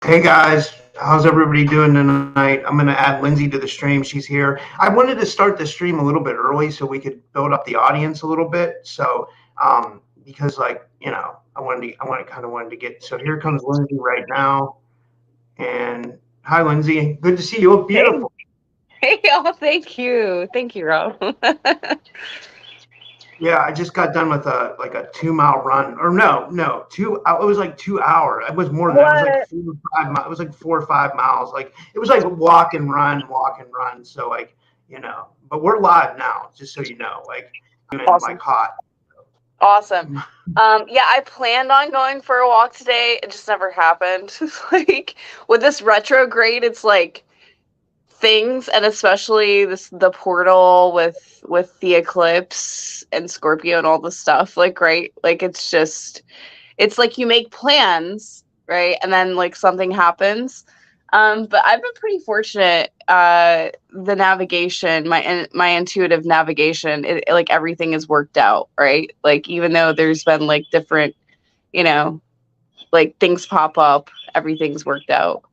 Hey guys, how's everybody doing tonight? I'm going to add Lindsay to the stream. She's here. I wanted to start the stream a little bit early so we could build up the audience a little bit. So, because I kind of wanted to get. So here comes Lindsay right now. And hi, Lindsay. Good to see you. You look beautiful. Hey y'all. Thank you, Rob. Yeah, I just got done with a 2-mile run, or no, two. It was like 2 hours. It was more than that. It was like 4 or 5 miles. It was like 4 or 5 miles. Like it was like walk and run. So but we're live now, just so you know. Like I'm in my cot. Awesome. Yeah, I planned on going for a walk today. It just never happened. Like with this retrograde, it's like things, and especially the portal with the eclipse and Scorpio and all this stuff, like, right, like it's like you make plans, right, and then like something happens. But I've been pretty fortunate. The navigation, my intuitive navigation, like everything is worked out, right, like even though there's been like different, like things pop up, everything's worked out.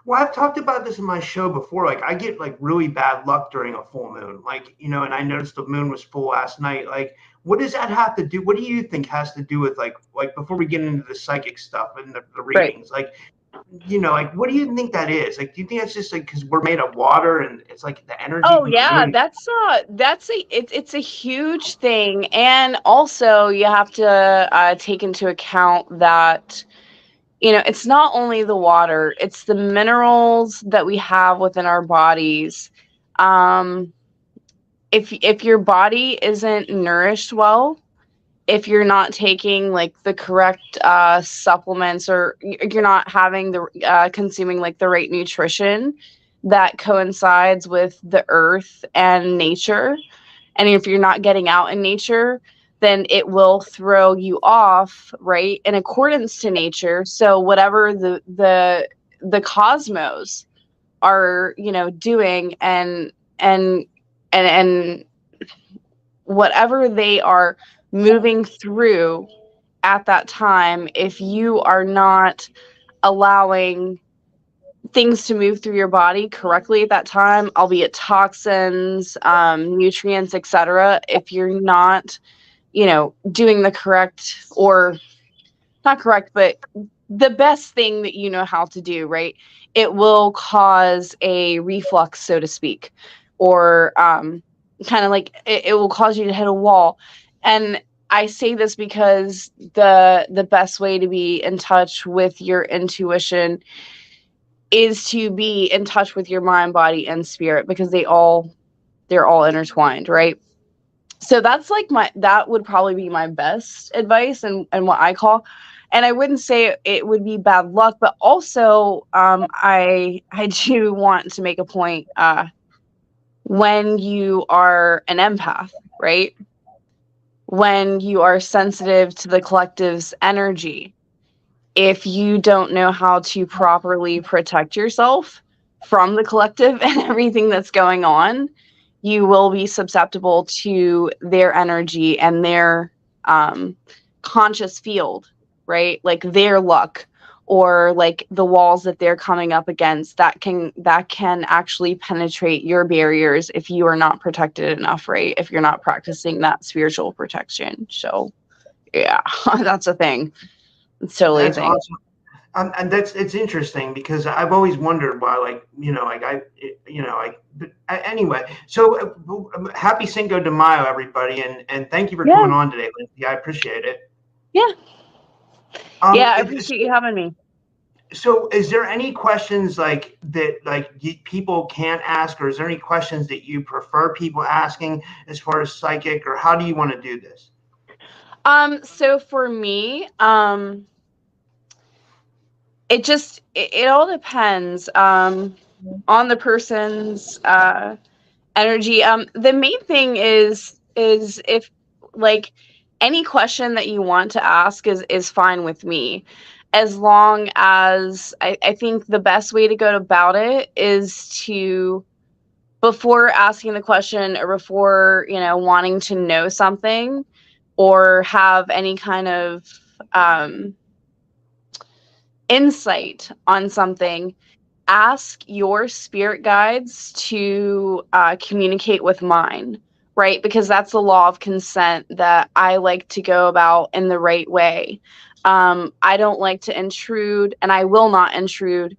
Well, I've talked about this in my show before. Like, I get like really bad luck during a full moon. Like, and I noticed the moon was full last night. Like, What does that have to do? What do you think has to do with like before we get into the psychic stuff and the Right. readings, like, like, what do you think that is? Like, do you think that's just like because we're made of water and it's like the energy Oh we can yeah, really? it's a huge thing, and also you have to take into account that it's not only the water, it's the minerals that we have within our bodies. Um, if your body isn't nourished well, if you're not taking like the correct supplements, or you're not having the consuming like the right nutrition that coincides with the earth and nature, and if you're not getting out in nature, then it will throw you off, right, in accordance to nature. So whatever the cosmos are doing, and whatever they are moving through at that time, if you are not allowing things to move through your body correctly at that time, albeit toxins, nutrients, etc., if you're not doing the correct, or not correct, but the best thing that you know how to do, right, it will cause a reflux, so to speak, or kind of like it will cause you to hit a wall. And I say this because the best way to be in touch with your intuition is to be in touch with your mind, body, and spirit, because they're all intertwined, right? So that's like that would probably be my best advice, and what I call. And I wouldn't say it would be bad luck, but also I do want to make a point, when you are an empath, right? When you are sensitive to the collective's energy, if you don't know how to properly protect yourself from the collective and everything that's going on, you will be susceptible to their energy and their conscious field, right? Like their luck, or like the walls that they're coming up against, that can actually penetrate your barriers if you are not protected enough, right? If you're not practicing that spiritual protection. So yeah, that's a thing. It's totally a That's thing. awesome. And it's interesting because I've always wondered why, like, anyway. So happy Cinco de Mayo, everybody, and thank you for Yeah. coming on today, Lindsay. I appreciate it. Yeah. Yeah, I It's, appreciate you having me. so is there any questions like that, like people can't ask, or is there any questions that you prefer people asking as far as psychic, or how do you want to do this? So for me, it all depends on the person's energy. The main thing is if, like, any question that you want to ask is fine with me, as long as I think the best way to go about it is to, before asking the question, or before wanting to know something, or have any kind of um, insight on something, ask your spirit guides to communicate with mine, right? Because that's the law of consent that I like to go about in the right way. I don't like to intrude, and I will not intrude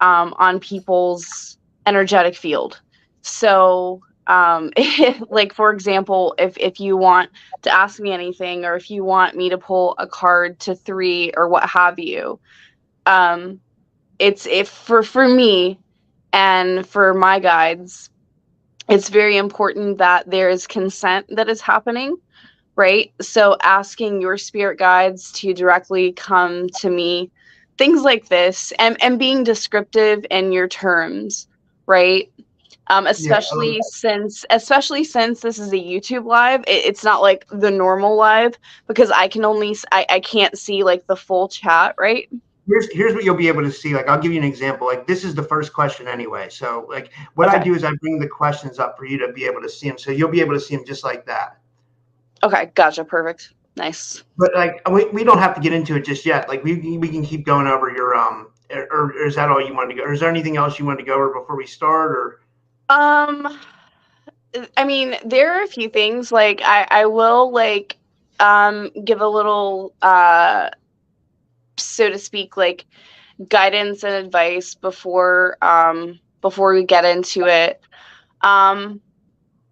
on people's energetic field. So, like, for example, if you want to ask me anything, or if you want me to pull a card to 3 or what have you, um, it's if for me and for my guides, it's very important that there is consent that is happening, right? So asking your spirit guides to directly come to me, things like this, and being descriptive in your terms, right? Yeah. Especially since this is a YouTube live, it's not like the normal live, because I can only I can't see like the full chat, right? Here's what you'll be able to see. Like, I'll give you an example. Like, this is the first question anyway. So like what I Okay. do is I bring the questions up for you to be able to see them. So you'll be able to see them just like that. Okay, gotcha. Perfect. Nice. But like we don't have to get into it just yet. Like we can keep going over your or is that all you wanted to go? Or is there anything else you wanted to go over before we start? Or Um, I mean, there are a few things, like, I will, like, give a little, so to speak, like, guidance and advice before we get into it.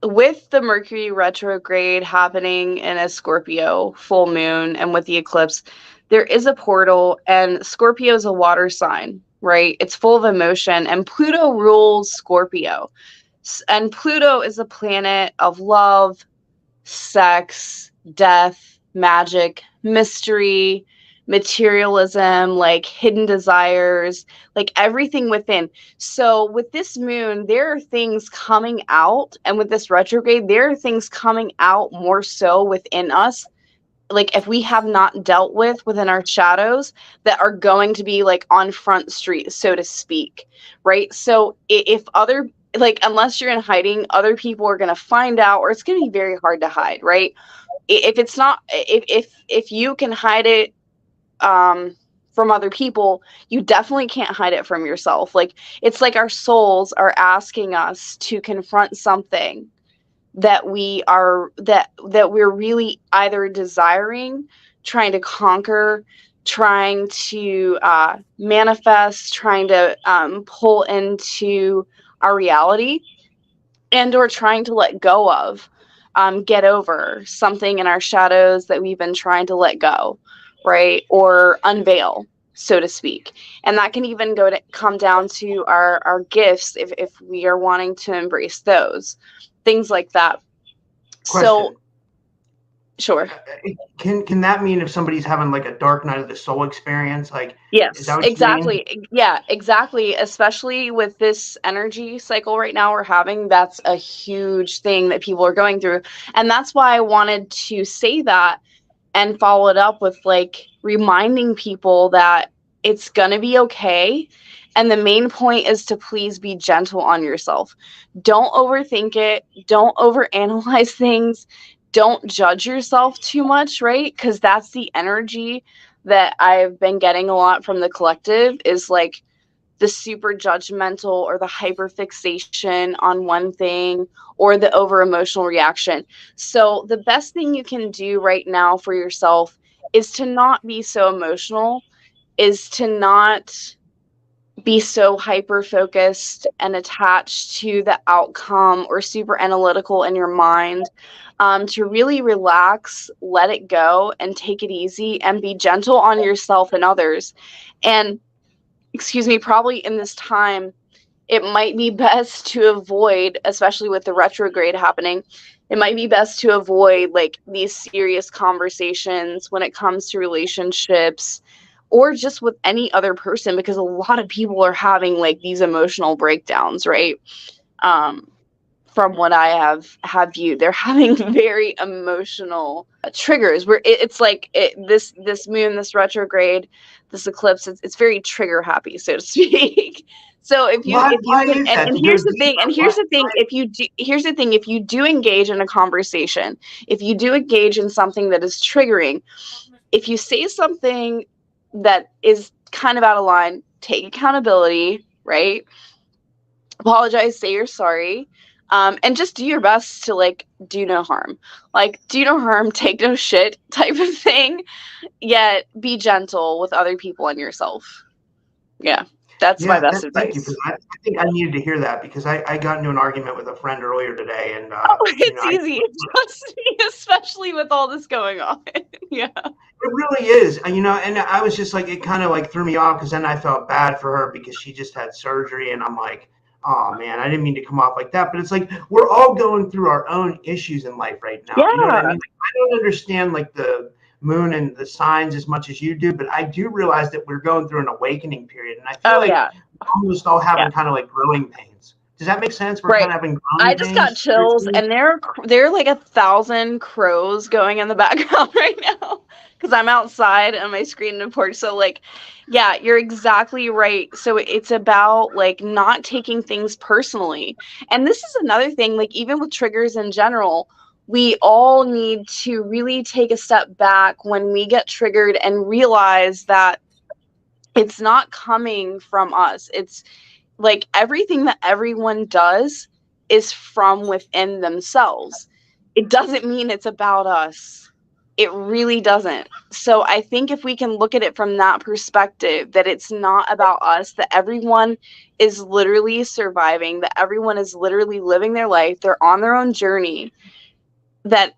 With the Mercury retrograde happening in a Scorpio full moon and with the eclipse, there is a portal, and Scorpio is a water sign, right? It's full of emotion, and Pluto rules Scorpio. And Pluto is a planet of love, sex, death, magic, mystery, materialism, like hidden desires, like everything within. So with this moon, there are things coming out, and with this retrograde, there are things coming out more so within us, like if we have not dealt with within our shadows, that are going to be like on Front Street, so to speak, right? So if other, like, unless you're in hiding, other people are going to find out, or it's going to be very hard to hide, right? If it's not, if you can hide it from other people, you definitely can't hide it from yourself. Like, it's like our souls are asking us to confront something that we're really either desiring, trying to conquer, trying to manifest, trying to pull into our reality, and or trying to let go of, get over something in our shadows that we've been trying to let go, right? Or unveil, so to speak. And that can even come down to our gifts, if we are wanting to embrace those things like that. Question. So, sure. Can that mean if somebody's having like a dark night of the soul experience, like, Yes, is that what exactly. you mean? Yeah, exactly. Especially with this energy cycle right now we're having, that's a huge thing that people are going through. And that's why I wanted to say that and follow it up with, like, reminding people that it's going to be okay. And the main point is to please be gentle on yourself. Don't overthink it. Don't overanalyze things. Don't judge yourself too much, right? Because that's the energy that I've been getting a lot from the collective, is like the super judgmental or the hyperfixation on one thing, or the over emotional reaction. So the best thing you can do right now for yourself is to not be so emotional, is to not be so hyper focused and attached to the outcome, or super analytical in your mind. To really relax, let it go, and take it easy, and be gentle on yourself and others. And, excuse me, probably in this time, it might be best to avoid, especially with the retrograde happening, it might be best to avoid like these serious conversations when it comes to relationships, or just with any other person, because a lot of people are having like these emotional breakdowns, right? From what I have viewed, they're having very emotional triggers, where it's like this moon, this retrograde, this eclipse, it's very trigger happy, so to speak. So if you Why can, is that? and To go here's the thing, deeper, if you do engage in a conversation, if you do engage in something that is triggering, if you say something that is kind of out of line, take accountability, right? Apologize, say you're sorry, and just do your best to, like, do no harm. Like, do no harm, take no shit type of thing, yet be gentle with other people and yourself. Yeah, that's my best thank you, because advice. I think I needed to hear that, because I got into an argument with a friend earlier today, and Oh, it's easy. Trust me, especially with all this going on. Yeah. it really is, and I was just like, it kind of like threw me off, because then I felt bad for her because she just had surgery, and I'm like, oh man, I didn't mean to come off like that, but it's like we're all going through our own issues in life right now. You know what I Yeah. mean? Like, I don't understand like the moon and the signs as much as you do, but I do realize that we're going through an awakening period, and I feel Oh, like yeah. we're almost all Yeah. having kind of like growing pains. Does that make sense? We're Right. kind of having I growing just got pains chills, spiritually. and there are like 1,000 crows going in the background right now, because I'm outside on my screen in the porch. So, like, yeah, you're exactly right. So it's about like not taking things personally. And this is another thing, like, even with triggers in general, we all need to really take a step back when we get triggered and realize that it's not coming from us. It's like everything that everyone does is from within themselves. It doesn't mean it's about us. It really doesn't. So I think if we can look at it from that perspective, that it's not about us, that everyone is literally surviving, that everyone is literally living their life, they're on their own journey, that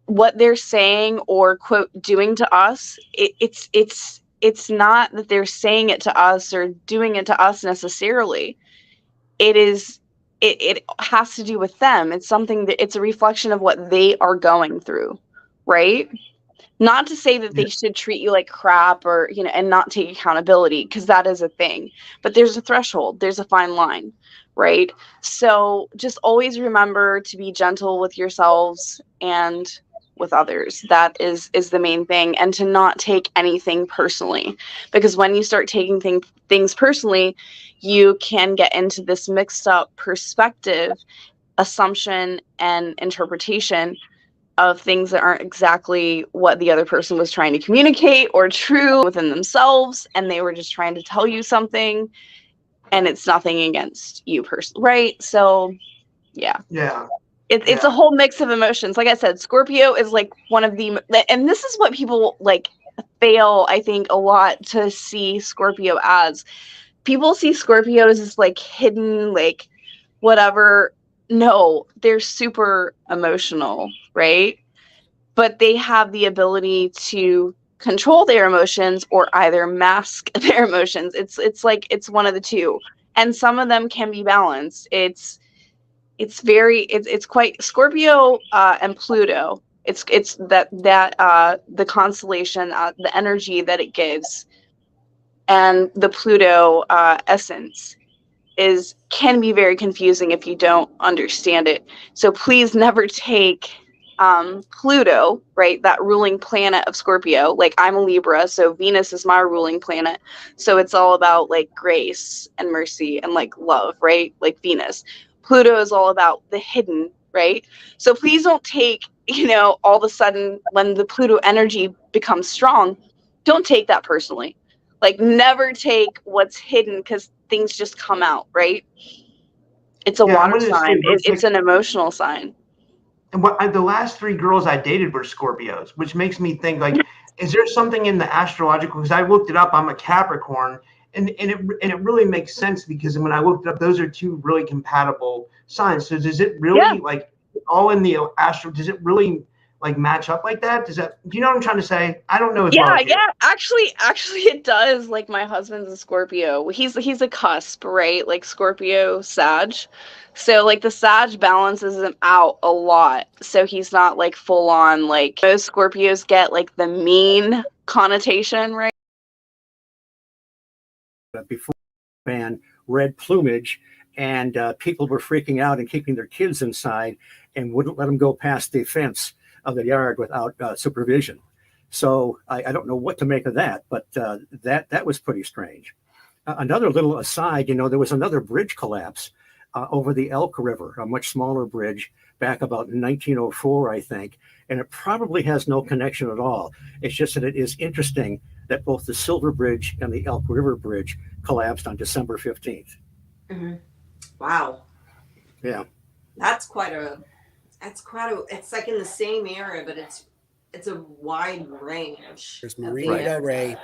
what they're saying or quote doing to us, it's not that they're saying it to us or doing it to us necessarily. It has to do with them. It's something that it's a reflection of what they are going through, right? Not to say that they should treat you like crap or, you know, and not take accountability, because that is a thing. But there's a threshold, there's a fine line, right? So just always remember to be gentle with yourselves and with others. That is the main thing, and to not take anything personally, because when you start taking things personally, you can get into this mixed up perspective, assumption, and interpretation of things that aren't exactly what the other person was trying to communicate or true within themselves, and they were just trying to tell you something, and it's nothing against you personally, right? So yeah. It's a whole mix of emotions. Like I said, Scorpio is like one of the, and this is what people like fail, I think, a lot to see Scorpio as. People see Scorpio as this like hidden, like whatever. No, they're super emotional, right? But they have the ability to control their emotions or either mask their emotions. It's like it's one of the two. And some of them can be balanced. It's quite Scorpio and Pluto. It's that the constellation, the energy that it gives, and the Pluto essence can be very confusing if you don't understand it. So please never take Pluto, right, that ruling planet of Scorpio. Like, I'm a Libra, so Venus is my ruling planet. So it's all about like grace and mercy and like love, right? Like Venus. Pluto is all about the hidden, right? So please don't take, you know, all of a sudden when the Pluto energy becomes strong, don't take that personally. Like, never take what's hidden, because things just come out, right? It's a water sign. It's an emotional sign. And the last 3 girls I dated were Scorpios, which makes me think, like, is there something in the astrological? Because I looked it up. I'm a Capricorn, and it really makes sense, because when I looked it up, those are 2 really compatible signs. So does it really like all in the astro? Does it really like match up like that? Do you know what I'm trying to say? I don't know as well as you. Actually it does. Like, my husband's a Scorpio. He's a cusp, right? Like Scorpio, Sag. So like the Sag balances him out a lot. So he's not like full on, like most Scorpios get like the mean connotation, right? Before ban red plumage, and people were freaking out and keeping their kids inside and wouldn't let them go past the fence of the yard without supervision. So I don't know what to make of that, but that was pretty strange. Another little aside, you know, there was another bridge collapse over the Elk River, a much smaller bridge back about 1904, I think, and it probably has no connection at all. It's just that it is interesting that both the Silver Bridge and the Elk River Bridge collapsed on December 15th. Mm-hmm. Wow. Yeah. It's like in the same area, but it's a wide range. There's Marina Del Rey.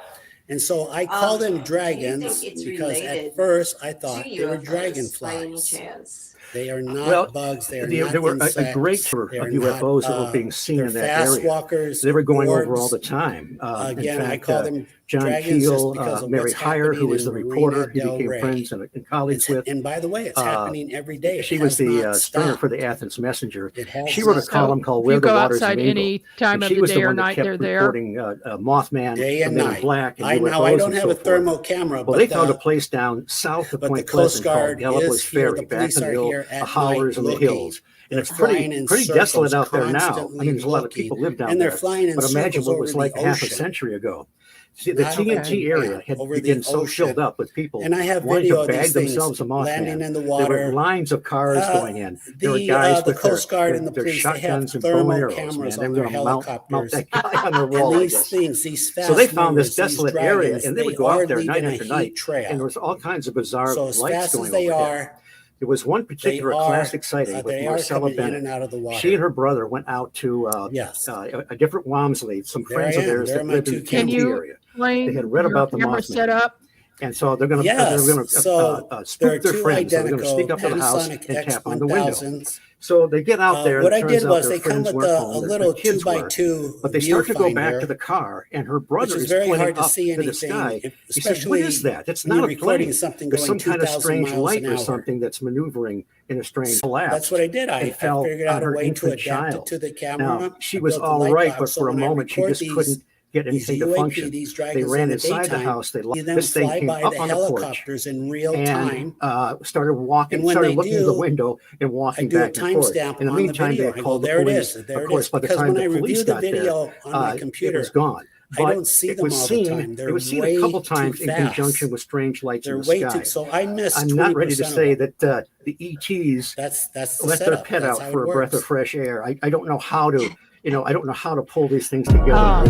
And so I call them dragons because at first I thought they were dragonflies. They are not bugs. They are not there were insects. A great number of UFOs that were being seen in that area. Walkers, they were going orbs. over all the time. Again, in fact, I call them John Keel, Mary Hyre, who was the reporter, he became friends and colleagues with. And by the way, it's happening every day. She was the stringer for the Athens Messenger. She wrote a column called "Where the Waters Mingle." Any time of the day or night, they're there. Reporting Mothman, day and night. Black, and now I don't have a thermal camera. Well, they found a place down south of Point Pleasant called Gallipolis Ferry, back in the hollers and the hills. And it's pretty desolate out there now. I mean, there's a lot of people live down there. But imagine what it was like half a century ago. See, the TNT area had been so filled up with people and I have wanting video to bag of these themselves a Mothman. Landing in the water. There were lines of cars going in. There were guys with Coast Guard and the their police, shotguns and thermal bow and arrows. cameras Man, on they were their going to mount that guy on their wall. And these things, these fast so they found this movers, desolate area, and they would go out there night after night, and there was all kinds of bizarre so as lights fast going as they over are, there. There was one particular classic sighting with they are Marcella coming in Bennett. and out of the water. She and her brother went out to Yes. a different Walmsley, some There friends I of am. theirs There that are my live in two the Can Kankakee you area. explain They had read your about the camera Mothman. setup? And so they're going to Yes. spook There are their two friends. So they're going to identical sneak up to the house Panasonic and tap on the window. X1000s. So they get out there. What and I it turns did out was their they come friends with weren't a home, their little kids were. 2x2 But they start to go back viewfinder, to the car, and her brother which is is very pointing hard to up see to the anything, sky. He says, especially "What is that? That's when not you're a recording plane. something There's going some kind of 2,000 strange miles light an or hour." something that's maneuvering in a strange collapse." That's what I did. I fell figured on out a her way to infant adapt it child. to the camera. Now, she I was built a all light right, box, but so for a when I moment, she record just couldn't get these anything to UAP, function. these They dragons ran in the inside the daytime, house. see them This thing fly came by up the on the porch helicopters in real and time. started walking, And when started they looking do, through the window and I walking do a back and forth. timestamp In the on the meantime, they video. had I go, called the there it police. is. There Of it course, is. by the Because time when the I review police the got there, video on my it computer, was gone. I don't see them all the time. It They're was seen a way couple too times in fast. conjunction with strange lights They're in the way sky. too. So I missed. I'm not ready to 20% say of them. that the ETs That's the let their setup. pet That's out how for it a breath works. of fresh air. I don't know how to, I don't know how to pull these things together.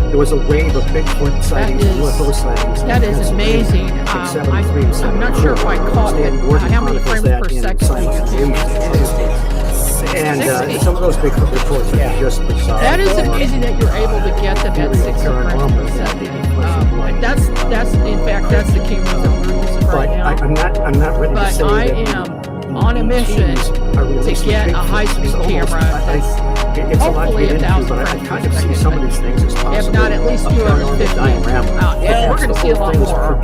There was a wave of Bigfoot sightings and UFO sightings. That is amazing. I'm not sure if I caught it. How many frames per second? And some of those Bigfoot reports are just bizarre. That is amazing that you're able to get them at 60 frames per second. That's in fact that's the cameras that we're using right now. I'm not ready to say I that am on a mission to get a high-speed camera that's hopefully 1,000 frames kind per of see some of these things as possible. if not at least 250. We're going to see a lot more.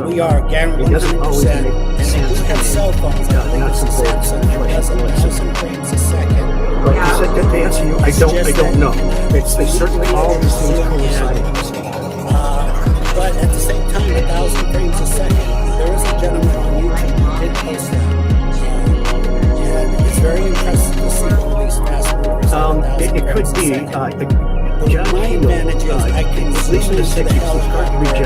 We are guaranteed 100%. And we have cell phones. I believe it's a Samsung that has 1,000 frames a second. To answer you, I don't know. It's certainly all these things coinciding. But at the same time, 1,000 frames a second. There is a gentleman on YouTube who did post that. And it's very impressive to see one of these fast movers. It could be. My advantage is I can zoom into the helicopter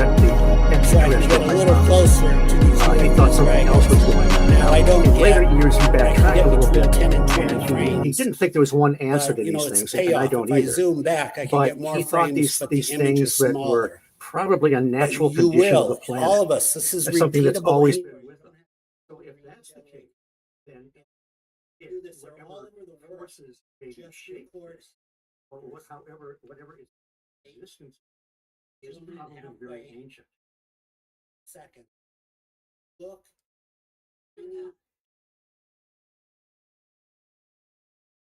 so I can get a little closer to these he thought something else was going on. Now I don't in later years, he backtracked a little bit. 10 and 20 frames. He didn't think there was one answer to these things, and I don't if I either. zoom back, I can But get more he thought frames, but the these image is things that smaller. were probably a natural You condition of the will, planet. all of us. This is That's something that's repeatable always anyway. been with us. So if that's the case, then Do this all whatever over the world. forces maybe Just shape record. this, or whatever is existence is Zoom in probably very halfway. ancient. Second. Look.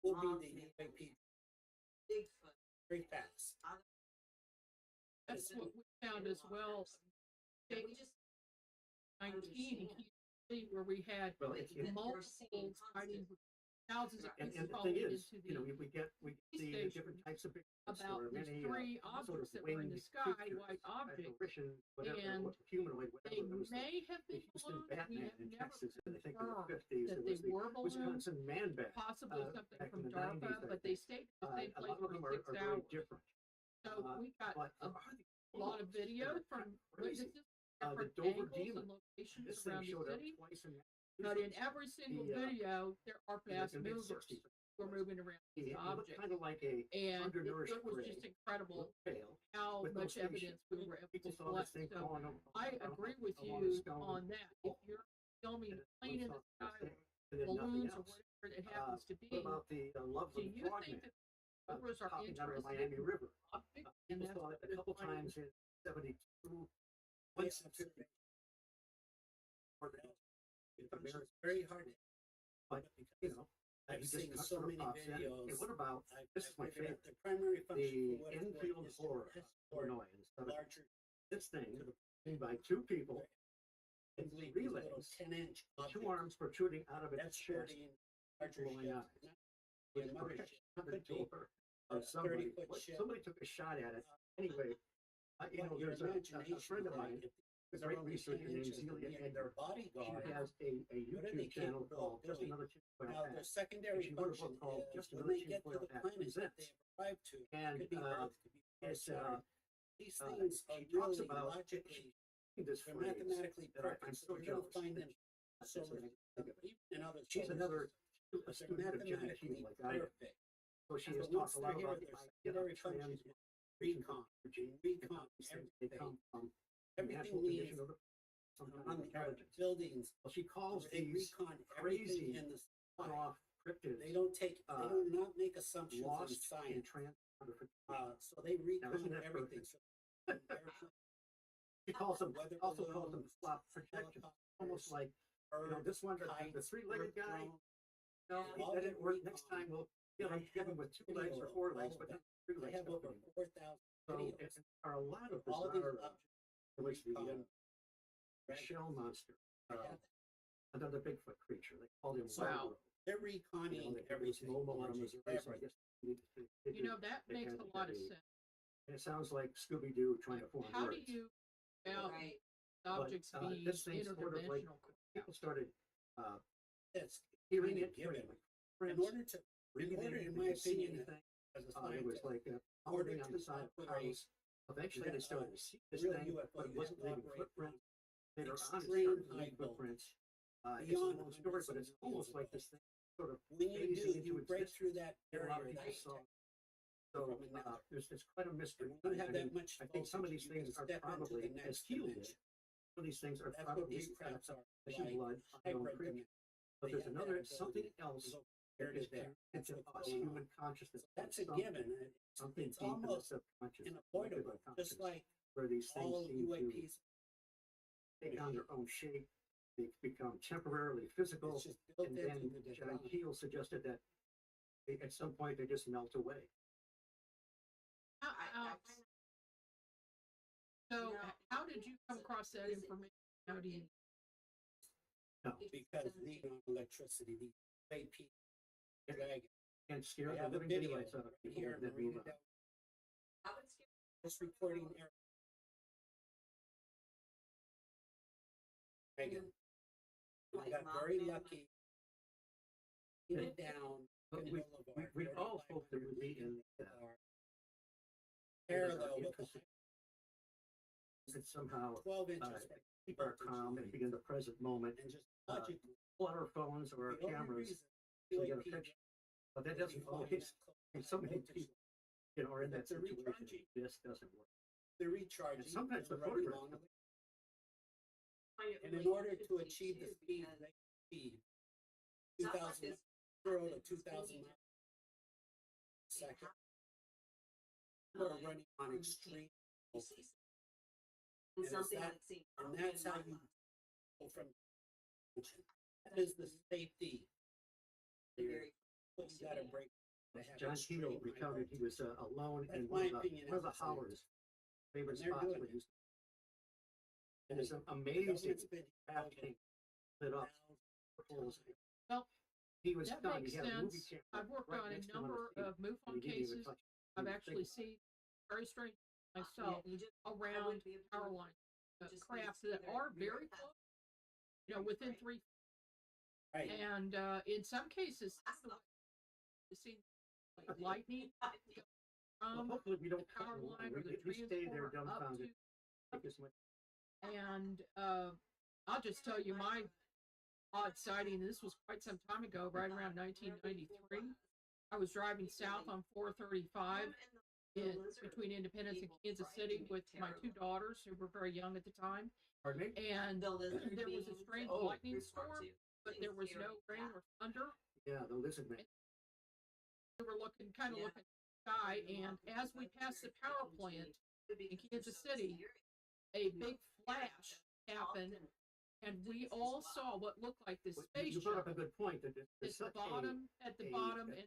Will be the UAP. Very fast. That's what we found as well. 19 where we had multiple sightings with thousands of And people the calling thing is, into the we see the different types of Bigfoots. about There are these many three sort objects of that were in the winged sky, creatures, white objects. apparition, whatever, And humanoid, they whatever. There was may have the been Houston balloons. We Batman have in never Texas, and I think in the confirmed 50s. that There they was the were balloons, Wisconsin Man Bat. possibly something back from in the DARPA, 90s, but they stayed in the same a place lot of them for are 6 very hours. different. So we got But a lot of video from witnesses, the different Dover angles Demon. and locations This thing around the showed up city. twice in But in every single video, there are fast the movers mid-60s. who are moving around these objects. Kind of like a And undernourished it was prey. just incredible Pale, how with no much species. evidence we were able People to saw this collect. thing So crawling I agree with along a you stone on that. If you're filming a plane in the sky, balloons, or whatever it happens to be, What about the do you think that movers are popping out of the Miami interested River? in People saw it a couple times in 72, once in 50. It's very hard. But, I've seen so many videos. And what about, this is my favorite, The primary function the for what infield is horror of Illinois. larger This thing, made by two people, in relays, 10-inch 2 arms protruding out of its That's chest, larger glowing eyes. With pressure on the door of somebody. 30-foot ship. Somebody took a shot at it. Anyway, there's a friend of mine, a great researcher named Zelia Edgar. She has a YouTube channel called Just Another Tinfoil Now, Hat. their secondary She wrote a function book called is Just when Another they get to Tinfoil the Hat planet that Presents. they arrive to, And could be Earth, could be it's, these things are she talks really about logically, this they're phrase mathematically that perfect. I'm So still you're going to jealous find that them solar and other she's another a they're student of genetic mathematically like I am. perfect. So she And has but talked once a lot they're about here, the their idea of secondary function trans is recon, energy. recon These things, they everything. come from the Everything natural condition needs of the some kind on of the intelligence. buildings. Well, she calls They these recon crazy everything in the sky. one-off cryptids. They don't take. They do not make assumptions in Lost in science. transportation. So they recon isn't that everything. perfect? So airplanes, She calls them, weather also calls them balloons, flop projections. Almost like, this one, the three-legged guy, no, that didn't work. Next time we'll get him with 2 legs or 4 legs, but not 3 I legs. have over 4,000 So videos. there are a lot of All of these bizarre, objects which the recon. shell monster, I have that. another Bigfoot creature. They called him Wow. Wow. They're reconning everything. Mobile out of Missouri, so I guess You know, that makes a lot of sense. And it sounds like Scooby-Doo trying to form How do words. you about Right. objects But, being this thing's sort of like, interdimensional? people started It's hearing kinda it, given. like, In order to, reading it, in they my didn't see opinion, anything. as a It was scientist, like a order pounding on the to side of the operate house. Eventually, they started to see this real thing, UFO, but it you wasn't have to leaving operate footprints. Later on, it extreme started to high leave footprints. It's a beyond long story, hundreds but of it's millions almost of like dollars. this thing sort of when you phasing do, into you break existence. through that A lot of barrier. people That saw. So it's quite a mystery. when you have that much I think some of these voltage, you things can are step into probably, the as next Keel did, dimension. some of these things are That's what probably these crafts are flesh and like. blood, unknown Hybrid creatures. dimension. But They there's have that another, ability. something else So that it is is there. That's connected to what's us, going human on. consciousness. So that's a something- given. Something It's deep in the almost subconscious, unavoidable. the conscious, Just like where these things all seem to UAPs. take on their own shape. They become temporarily physical, It's just built and into the then John design. Keel suggested that at some point they just melt away. So, how did you come across that information? How do you? Because the electricity, the UAP dragon. And I scare the have a living video daylights out of right people here and in then move Marina on. That would scare This recording area. Dragon. I got very lucky. Get it down. But in we Boulevard, all hoped it would be in parallel with the and somehow 12 inches. keep our calm and be in the present moment. And just logically, Pull out our phones or our the only cameras reason so we get a UAP picture. But that is doesn't flying always, that close and so many voltage, people, are in that But they're situation. recharging. This doesn't work. they're recharging. And sometimes they're the running photographs- long. And in order to achieve the speed they achieve, 2,000 0 to 2,000 miles a second, we're running on extreme voltage. and And something that- that's seen. And that's how you go from that is the safety. Very You gotta break. to have John extreme Keel high recounted he voltage. was alone That's in my one opinion of the as a hollers, favorite And they're spots doing where it. he was. And it's The amazing government's been craft came lit up. Well, He was that done. makes He had a movie sense. camera I've worked right on a next to him number his feet, of MUFON and he didn't even cases. touch it. He I've was actually thinking seen very strange myself you just around power lines, crafts that are very close, within 3 feet. Right. And in some cases, you see like lightning Well, from hopefully we the don't cut power them line over. or the We stay there transformer up dumbfounded. to, Take as much- and I'll just tell you my odd sighting. This was quite some time ago, right around 1993. I was driving south on 435 between Independence and Kansas City with my 2 daughters who were very young at the time. Pardon me? And The lizard there was a beings. strange Oh. lightning storm, but there was no rain or thunder. Yeah, the lizard man. We were looking at the sky, and as we passed the power plant in Kansas City, a big flash happened, and we all saw what looked like this space You brought up a shuttle good point. That there's at the such bottom, and the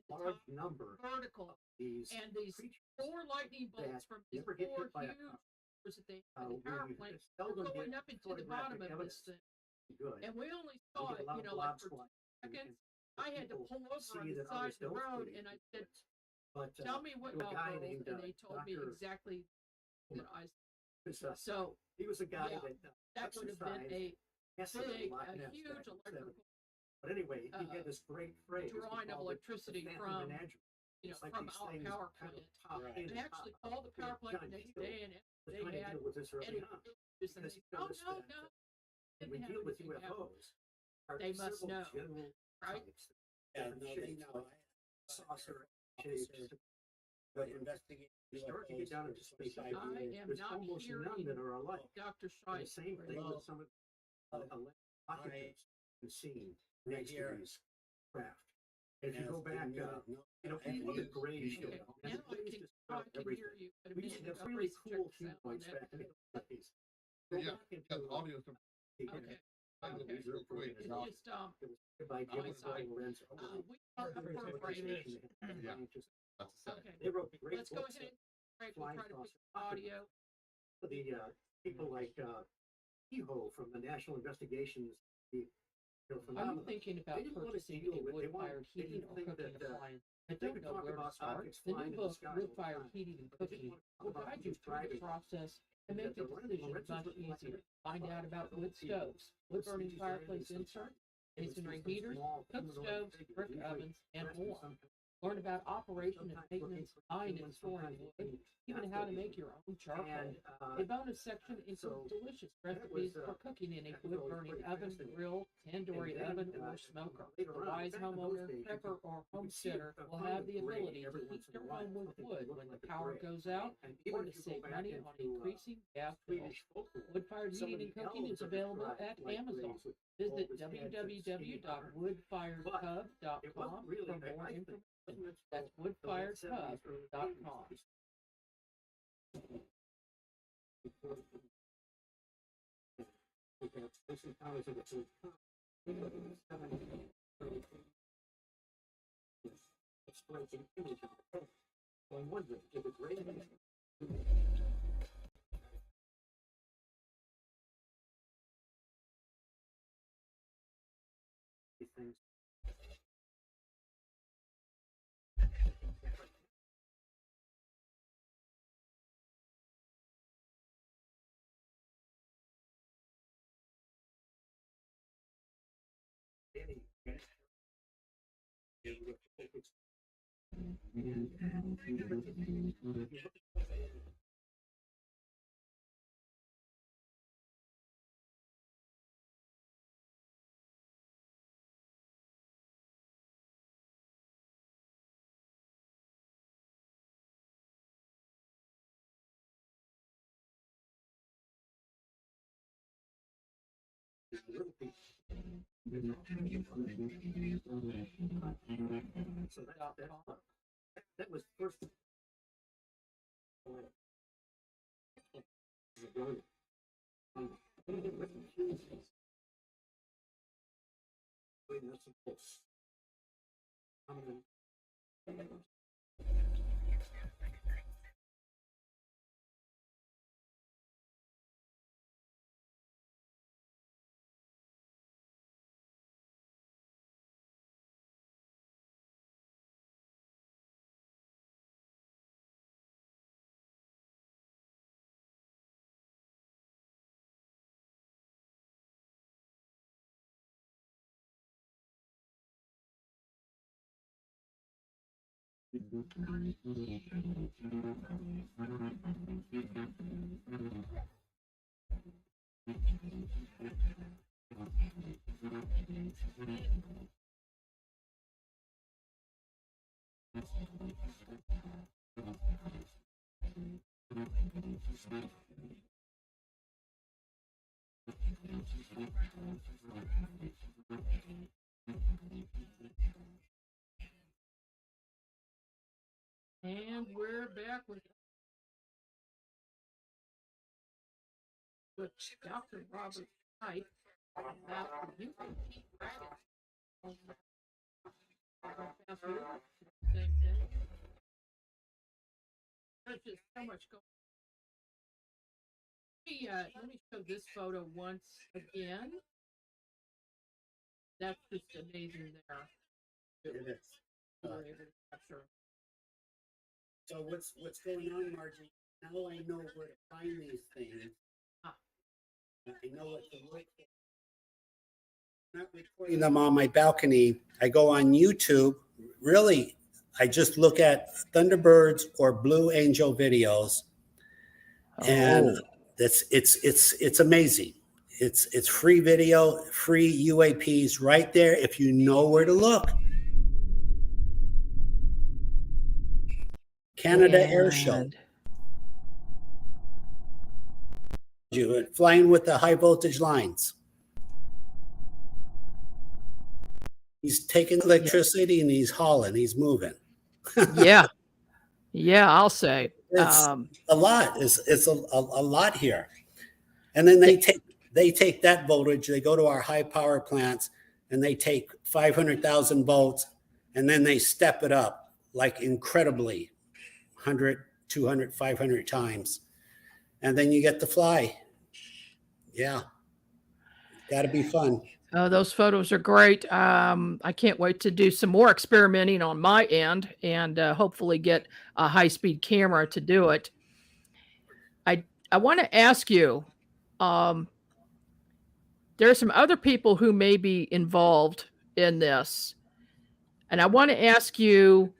large top number of vertical, these and these creatures. 4 lightning bolts from these never get 4 hit by a huge car. towers that they had in the power We plant. We're seldom going get up into the bottom of photographic this thing, Good. and we only We saw get a it, lot of like blob for 2 squat. seconds. I had to People pull over see on the that side others of the don't road, see and I it. said, But "Tell me what to a about guy those?" named, And they told me Dr. exactly that I. was, So he was a guy Yeah, that that would have been a exercised big, lot in a that huge back in the 70s. electrical But anyway, he had this great phrase. he drawing of called it electricity the phantom from, menagerie. It's like from these our things power kind of plant. pop Right. in And and actually pop called the power out. plant John the next Keel day, and was they trying to had deal with this early any on. issues, and Because they he said, "Oh noticed no, that no, when we didn't deal have with anything happen." UFOs, are They must several know, general right? types, Yeah, different no, they shapes, know. like saucer shapes. Officer, But investigate you start to get down into space. I am There's not almost none hearing that are alike. Dr. And the Scheib. same thing Well, with some of occupants seen next to these craft. If you go back, people that grade showed up. Now And I the can, just now I about can everything. hear you. But a We used to minute have ago, really check cool this out on humanoids that. back in the 50s. Go Yeah, back into the audio. Okay. it Okay. was It's just by Jim eyesight. Lorenzo. We are incorporated. Yeah. That's the same. Okay. They wrote great Let's go books. ahead. Right, we'll try to Flying fix the audio. The people like Kehoe from the National Investigations, Are you phenomena. thinking about They didn't want to purchasing deal a with- they wood-fired wanted- they heating didn't or think cooking that, appliance? I they don't could know talk where to about start. objects The flying new in the book, sky all the Wood-Fired time. Heating and But they didn't Cooking, want to talk will about guide you who's through the driving. process and And make the that the decision Lorenzo much was like easier. a- Find out about wood people. stoves, wood-burning Prestige fireplace brand and inserts, It was masonry just a heaters, small cook humanoid stoves, figure, brick usually ovens, and dressed in more. some Learn about operation and sometimes maintenance, looking for buying human, and storing sometimes wood, looking even not how so to make human. your own charcoal. And A bonus section includes so delicious that recipes was, for cooking in a that was always wood-burning pretty oven, fascinating. grill, tandoori And then, oven, or smoker. later The on, wise back in those homeowner, days, you prepper, or could see homesteader a will kind have of the gray ability every to once heat in a their while, home with something that wood looked when the like a power gray. goes out, And or even to if you go save back money on into, increasing gas bills. Swedish folklore, Wood-fired some heating of and the cooking is elves are available described at like Amazon. graves with Visit bulbous heads and skinny arms. It www.woodfiredcub.com wasn't really, for I more think, information. wasn't it That's the late 70s, woodfiredcub.com. This is how is it? It's like an image of the earth. So I'm wondering, is it great? These things. So that was first. And we're back with Dr. Robert Knight about the UAP dragon. Fast forward, same thing. There's just so much going on. Let me show this photo once again. That's just amazing there. It is. We were able to capture. So what's going on, Margie? Now I know where to find these things. Ah. I know what to look for. I'm not recording them on my balcony. I go on YouTube. Really, I just look at Thunderbirds or Blue Angel videos, and it's amazing. It's free video, free UAPs right there if you know where to look. Canada Air Show. Flying with the high voltage lines. He's taking electricity and he's hauling, he's moving. Yeah. Yeah, I'll say. It's a lot. It's a lot here. And then they take that voltage, they go to our high power plants and they take 500,000 volts and then they step it up like incredibly 100, 200, 500 times. And then you get to fly. Yeah. Got to be fun. Those photos are great. I can't wait to do some more experimenting on my end and hopefully get a high-speed camera to do it. I want to ask you, there are some other people who may be involved in this. And I want to ask you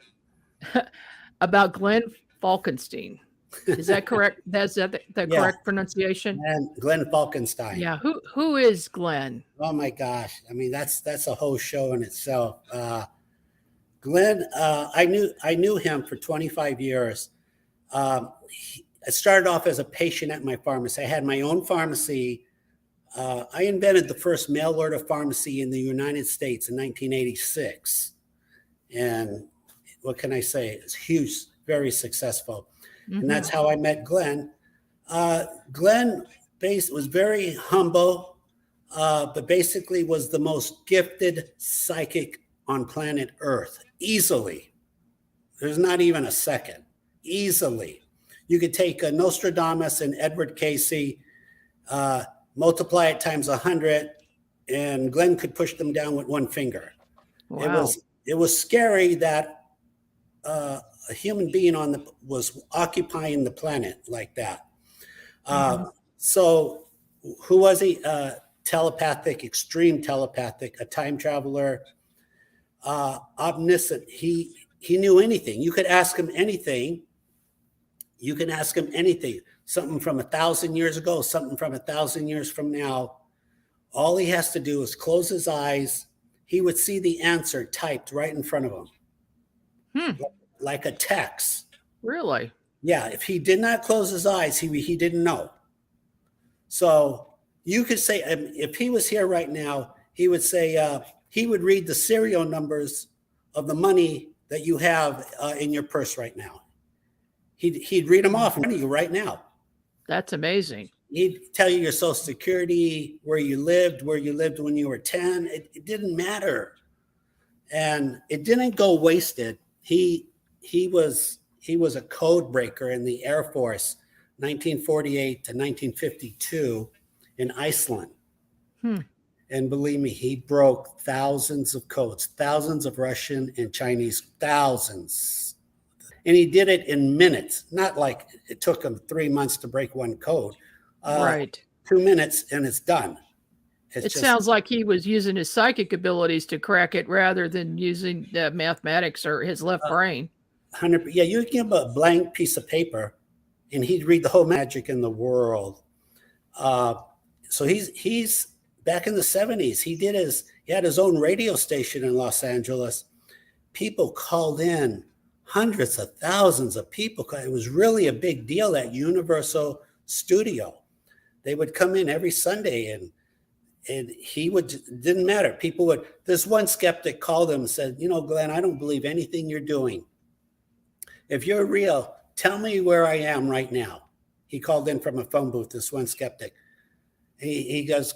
about Glenn Falkenstein. Is that correct? That's the correct pronunciation? And Glenn Falkenstein. Yeah. Who is Glenn? Oh my gosh. I mean, that's a whole show in itself. Glenn, I knew him for 25 years. I started off as a patient at my pharmacy. I had my own pharmacy. I invented the first mail order pharmacy in the United States in 1986. And what can I say? It's huge, very successful. Mm-hmm. And that's how I met Glenn. Glenn was very humble, but basically was the most gifted psychic on planet Earth, easily. There's not even a second, easily. You could take a Nostradamus and Edward Casey, multiply it times 100, and Glenn could push them down with one finger. Wow. It was scary that a human being was occupying the planet like that. So who was he? Telepathic, extreme telepathic, a time traveler, omniscient. He knew anything. You could ask him anything. You can ask him anything. Something from 1,000 years ago, something from 1,000 years from now. All he has to do is close his eyes. He would see the answer typed right in front of him. Like a text. Really? Yeah. If he did not close his eyes, he didn't know. So you could say, if he was here right now, he would say, he would read the serial numbers of the money that you have in your purse right now. He'd read them off in front of you right now. That's amazing. He'd tell you your social security, where you lived when you were 10. It didn't matter. And it didn't go wasted. He was a code breaker in the Air Force, 1948 to 1952 in Iceland. And believe me, he broke thousands of codes, thousands of Russian and Chinese, thousands. And he did it in minutes, not like it took him 3 months to break one code. Right. 2 minutes and it's done. It sounds like he was using his psychic abilities to crack it rather than using mathematics or his left brain. 100%. Yeah, you give him a blank piece of paper and he'd read the whole magic in the world. So he's back in the 70s. He had his own radio station in Los Angeles. People called in, hundreds of thousands of people. It was really a big deal at Universal Studio. They would come in every Sunday and didn't matter. There's one skeptic called him and said, Glenn, I don't believe anything you're doing. If you're real, tell me where I am right now. He called in from a phone booth, this one skeptic. He goes,